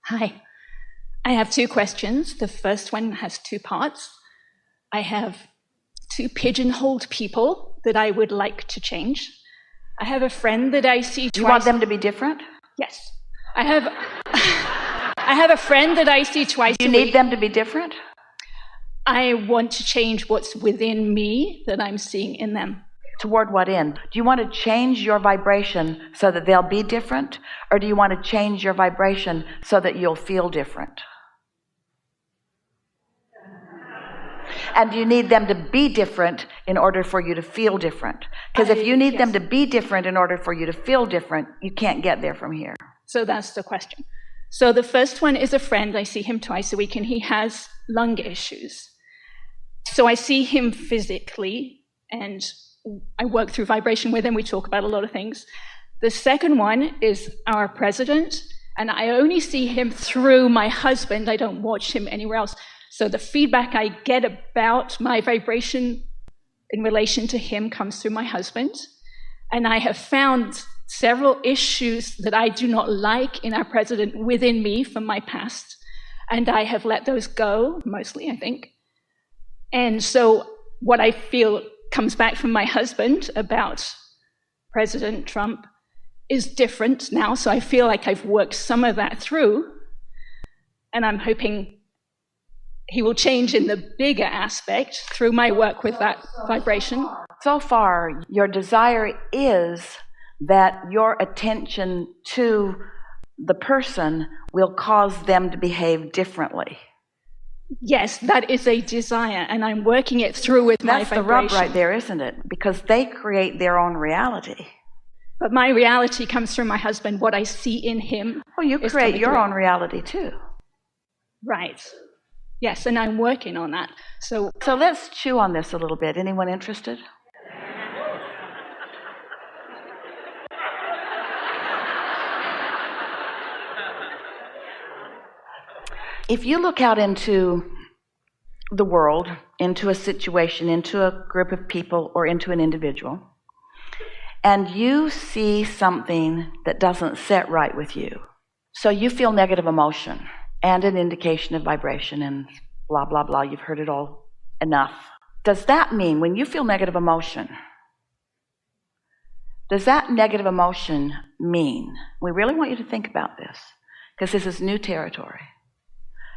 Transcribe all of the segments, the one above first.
Hi. I have two questions. The first one has two parts. I have two pigeonholed people that I would like to change. I have a friend that I see twice. You want them to be different? Yes. I have a friend that I see twice a week. You need them to be different? I want to change what's within me that I'm seeing in them. Toward what end? Do you want to change your vibration so that they'll be different? Or do you want to change your vibration so that you'll feel different? And do you need them to be different in order for you to feel different? Because if you need them to be different in order for you to feel different, you can't get there from here. So that's the question. So the first one is a friend. I see him twice a week, and he has lung issues. So I see him physically, and I work through vibration with him. We talk about a lot of things. The second one is our president, and I only see him through my husband. I don't watch him anywhere else. So the feedback I get about my vibration in relation to him comes through my husband. And I have found several issues that I do not like in our president within me from my past. And I have let those go, mostly, I think. And so what I feel comes back from my husband about President Trump is different now. So I feel like I've worked some of that through. And I'm hoping he will change in the bigger aspect through my work with that vibration. So far, your desire is that your attention to the person will cause them to behave differently. Yes, that is a desire, and I'm working it through with my vibration. That's the rub right there, isn't it? Because they create their own reality. But my reality comes from my husband, what I see in him. Well, you create your own reality too. Right. Yes, and I'm working on that. So let's chew on this a little bit. Anyone interested? If you look out into the world, into a situation, into a group of people, or into an individual, and you see something that doesn't set right with you, so you feel negative emotion and an indication of vibration and blah, blah, blah, you've heard it all enough. Does that mean when you feel negative emotion, does that negative emotion mean, we really want you to think about this, because this is new territory.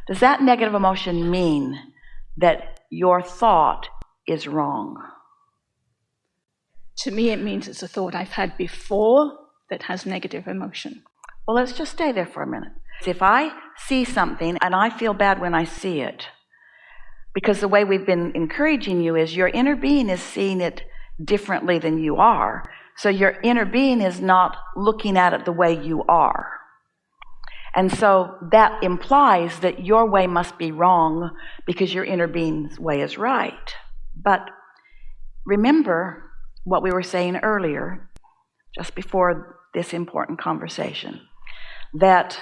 Does that negative emotion mean that your thought is wrong? To me, it means it's a thought I've had before that has negative emotion. Well, let's just stay there for a minute. If I see something and I feel bad when I see it, because the way we've been encouraging you is your inner being is seeing it differently than you are. So your inner being is not looking at it the way you are. And so that implies that your way must be wrong because your inner being's way is right. But remember what we were saying earlier, just before this important conversation, that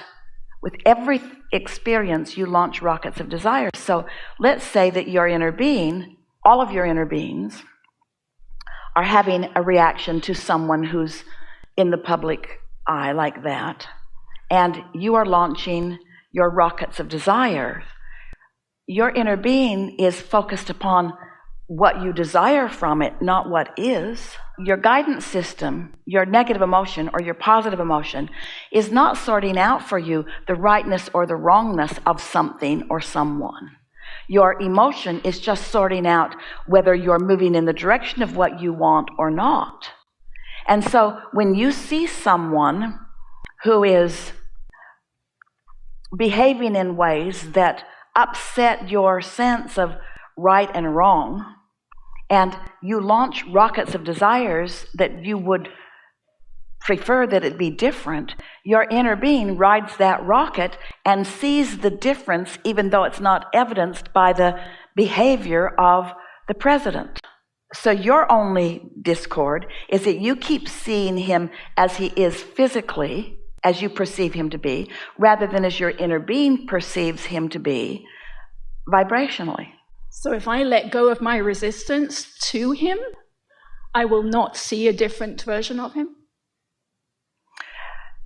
with every experience you launch rockets of desire. So let's say that your inner being, all of your inner beings, are having a reaction to someone who's in the public eye like that, and you are launching your rockets of desire. Your inner being is focused upon what you desire from it, not what is. Your guidance system, your negative emotion or your positive emotion, is not sorting out for you the rightness or the wrongness of something or someone. Your emotion is just sorting out whether you're moving in the direction of what you want or not. And so when you see someone who is behaving in ways that upset your sense of right and wrong, and you launch rockets of desires that you would prefer that it be different, your inner being rides that rocket and sees the difference, even though it's not evidenced by the behavior of the president. So your only discord is that you keep seeing him as he is physically, as you perceive him to be, rather than as your inner being perceives him to be vibrationally. So if I let go of my resistance to him, I will not see a different version of him?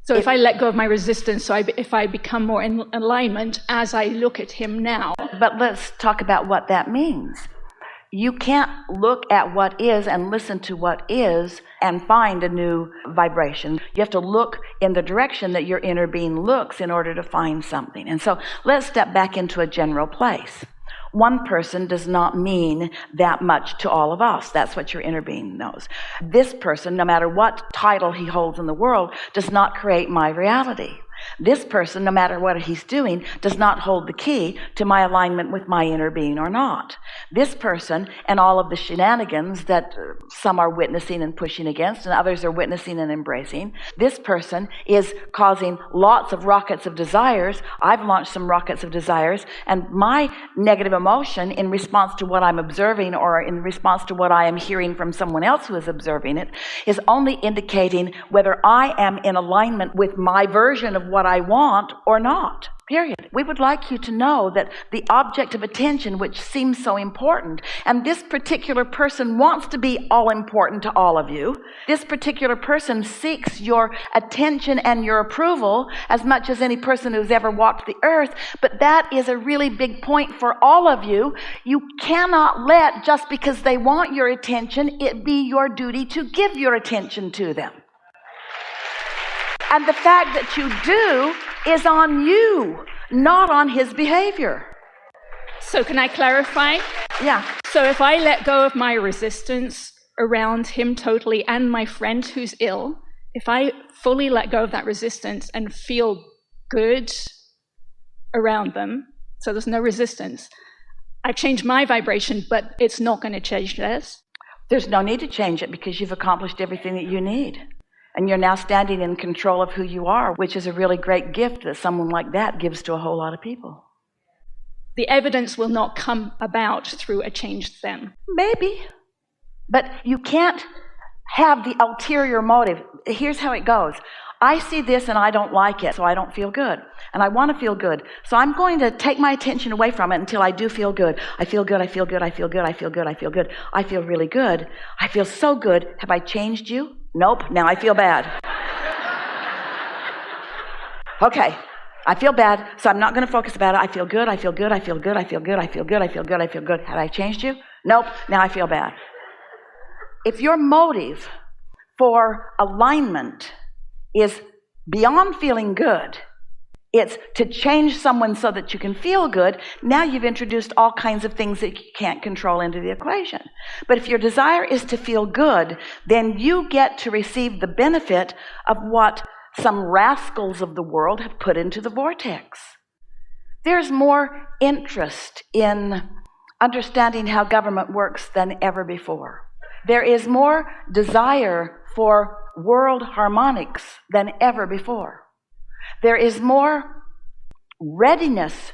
So if I let go of my resistance, if I become more in alignment as I look at him now. But let's talk about what that means. You can't look at what is and listen to what is and find a new vibration. You have to look in the direction that your inner being looks in order to find something. And so let's step back into a general place. One person does not mean that much to all of us. That's what your inner being knows. This person, no matter what title he holds in the world, does not create my reality. This person, no matter what he's doing, does not hold the key to my alignment with my inner being or not. This person and all of the shenanigans that some are witnessing and pushing against and others are witnessing and embracing, this person is causing lots of rockets of desires. I've launched some rockets of desires, and my negative emotion in response to what I'm observing or in response to what I am hearing from someone else who is observing it is only indicating whether I am in alignment with my version of what I want or not, period. We would like you to know that the object of attention, which seems so important, and this particular person wants to be all important to all of you. This particular person seeks your attention and your approval as much as any person who's ever walked the earth, but that is a really big point for all of you. You cannot let, just because they want your attention, it be your duty to give your attention to them. And the fact that you do is on you, not on his behavior. So can I clarify? Yeah. So if I let go of my resistance around him totally and my friend who's ill, if I fully let go of that resistance and feel good around them, so there's no resistance, I've changed my vibration, but it's not going to change theirs. There's no need to change it because you've accomplished everything that you need. And you're now standing in control of who you are, which is a really great gift that someone like that gives to a whole lot of people. The evidence will not come about through a changed them. Maybe. But you can't have the ulterior motive. Here's how it goes. I see this and I don't like it, so I don't feel good. And I want to feel good. So I'm going to take my attention away from it until I do feel good. I feel good, I feel good, I feel good, I feel good, I feel good. I feel really good. I feel so good. Have I changed you? Nope, now I feel bad. Okay, I feel bad, so I'm not going to focus about it. I feel good, I feel good, I feel good, I feel good, I feel good, I feel good, I feel good. Have I changed you? Nope, now I feel bad. If your motive for alignment is beyond feeling good, it's to change someone so that you can feel good, now you've introduced all kinds of things that you can't control into the equation. But if your desire is to feel good, then you get to receive the benefit of what some rascals of the world have put into the vortex. There's more interest in understanding how government works than ever before. There is more desire for world harmonics than ever before. There is more readiness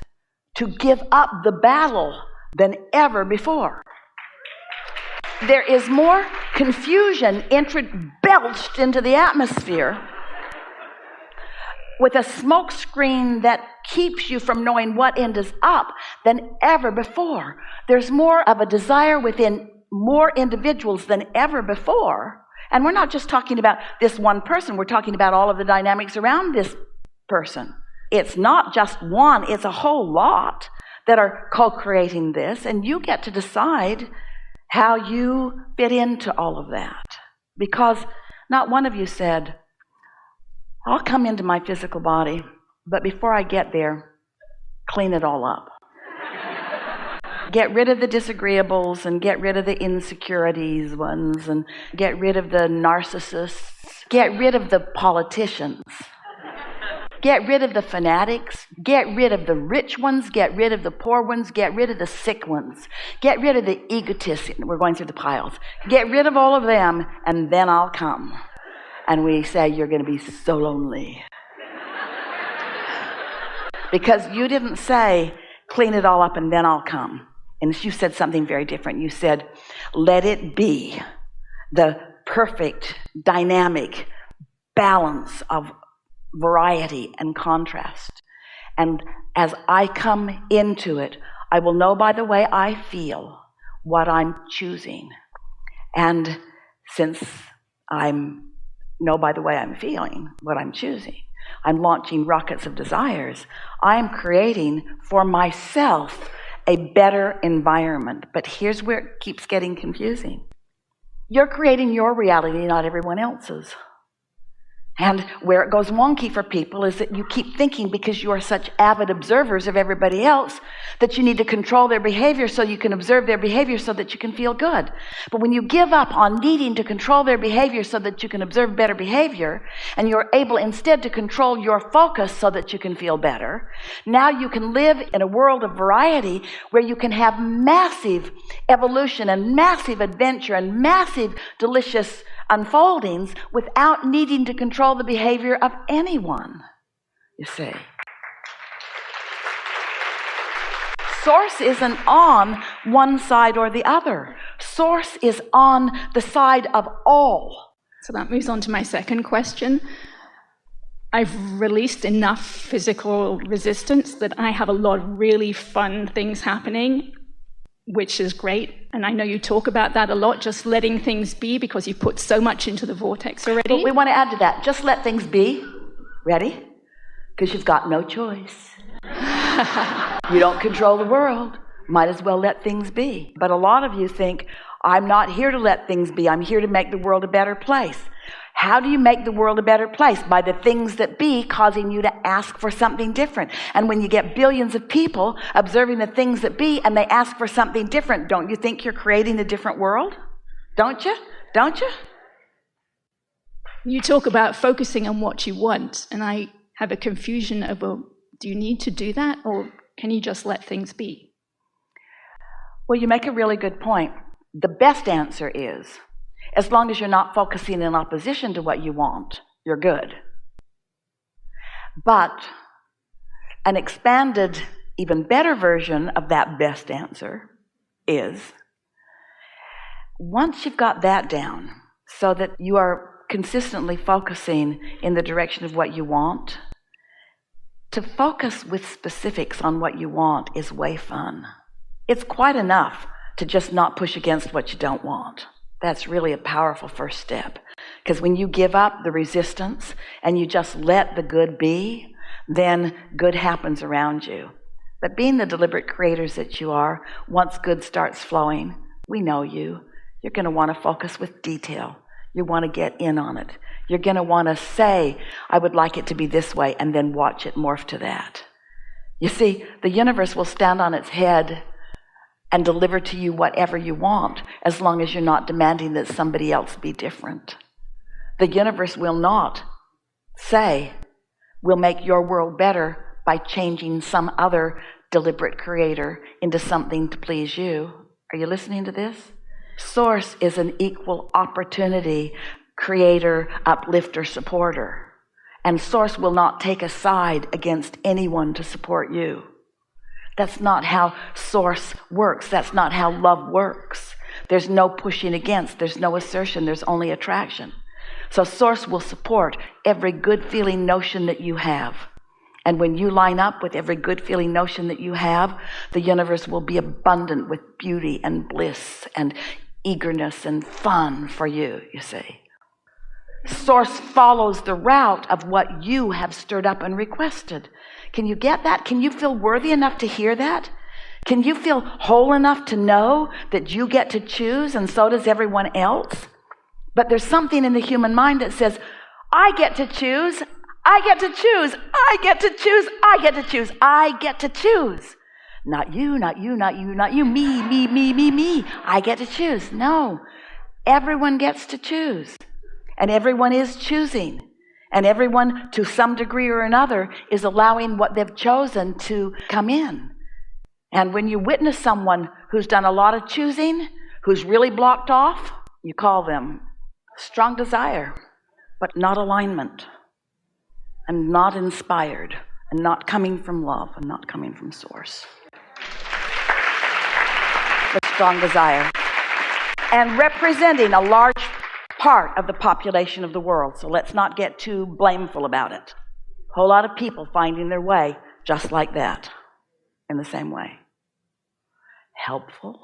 to give up the battle than ever before. There is more confusion belched into the atmosphere with a smoke screen that keeps you from knowing what end is up than ever before. There's more of a desire within more individuals than ever before. And we're not just talking about this one person. We're talking about all of the dynamics around this person. It's not just one, it's a whole lot that are co-creating this, and you get to decide how you fit into all of that. Because not one of you said, I'll come into my physical body, but before I get there, clean it all up. Get rid of the disagreeables and get rid of the insecurities ones and get rid of the narcissists. Get rid of the politicians. Get rid of the fanatics. Get rid of the rich ones. Get rid of the poor ones. Get rid of the sick ones. Get rid of the egotists. We're going through the piles. Get rid of all of them, and then I'll come. And we say, you're going to be so lonely. Because you didn't say, clean it all up and then I'll come. And you said something very different. You said, let it be the perfect, dynamic balance of variety and contrast. And as I come into it, I will know by the way I feel what I'm choosing. And since I'm know by the way I'm feeling what I'm choosing. I'm launching rockets of desires. I'm creating for myself a better environment. But here's where it keeps getting confusing. You're creating your reality, not everyone else's. And where it goes wonky for people is that you keep thinking, because you are such avid observers of everybody else, that you need to control their behavior so you can observe their behavior so that you can feel good. But when you give up on needing to control their behavior so that you can observe better behavior, and you're able instead to control your focus so that you can feel better, now you can live in a world of variety where you can have massive evolution and massive adventure and massive delicious unfoldings without needing to control the behavior of anyone, you see. Source isn't on one side or the other. Source is on the side of all. So that moves on to my second question. I've released enough physical resistance that I have a lot of really fun things happening, which is great. And I know you talk about that a lot, just letting things be, because you put so much into the vortex already. But we want to add to that. Just let things be. Ready? Because you've got no choice. You don't control the world. Might as well let things be. But a lot of you think, I'm not here to let things be. I'm here to make the world a better place. How do you make the world a better place? By the things that be causing you to ask for something different. And when you get billions of people observing the things that be and they ask for something different, don't you think you're creating a different world? Don't you? Don't you? You talk about focusing on what you want, and I have a confusion of, well, do you need to do that, or can you just let things be? Well, you make a really good point. The best answer is, as long as you're not focusing in opposition to what you want, you're good. But an expanded, even better version of that best answer is, once you've got that down so that you are consistently focusing in the direction of what you want, to focus with specifics on what you want is way fun. It's quite enough to just not push against what you don't want. That's really a powerful first step. Because when you give up the resistance and you just let the good be, then good happens around you. But being the deliberate creators that you are, once good starts flowing, we know you. You're going to want to focus with detail. You want to get in on it. You're going to want to say, I would like it to be this way, and then watch it morph to that. You see, the universe will stand on its head and deliver to you whatever you want, as long as you're not demanding that somebody else be different. The universe will not say, we'll make your world better by changing some other deliberate creator into something to please you. Are you listening to this? Source is an equal opportunity creator, uplifter, supporter. And Source will not take a side against anyone to support you. That's not how Source works. That's not how love works. There's no pushing against. There's no assertion. There's only attraction. So Source will support every good feeling notion that you have. And when you line up with every good feeling notion that you have, the universe will be abundant with beauty and bliss and eagerness and fun for you, you see. Source follows the route of what you have stirred up and requested. Can you get that? Can you feel worthy enough to hear that? Can you feel whole enough to know that you get to choose and so does everyone else? But there's something in the human mind that says, I get to choose, I get to choose, I get to choose, I get to choose, I get to choose. Not you, not you, not you, not you, me. I get to choose. No, everyone gets to choose. And everyone is choosing. And everyone, to some degree or another, is allowing what they've chosen to come in. And when you witness someone who's done a lot of choosing, who's really blocked off, you call them strong desire, but not alignment, and not inspired, and not coming from love, and not coming from Source. But strong desire. And representing a large part of the population of the world. So let's not get too blameful about it. A whole lot of people finding their way just like that, in the same way. Helpful?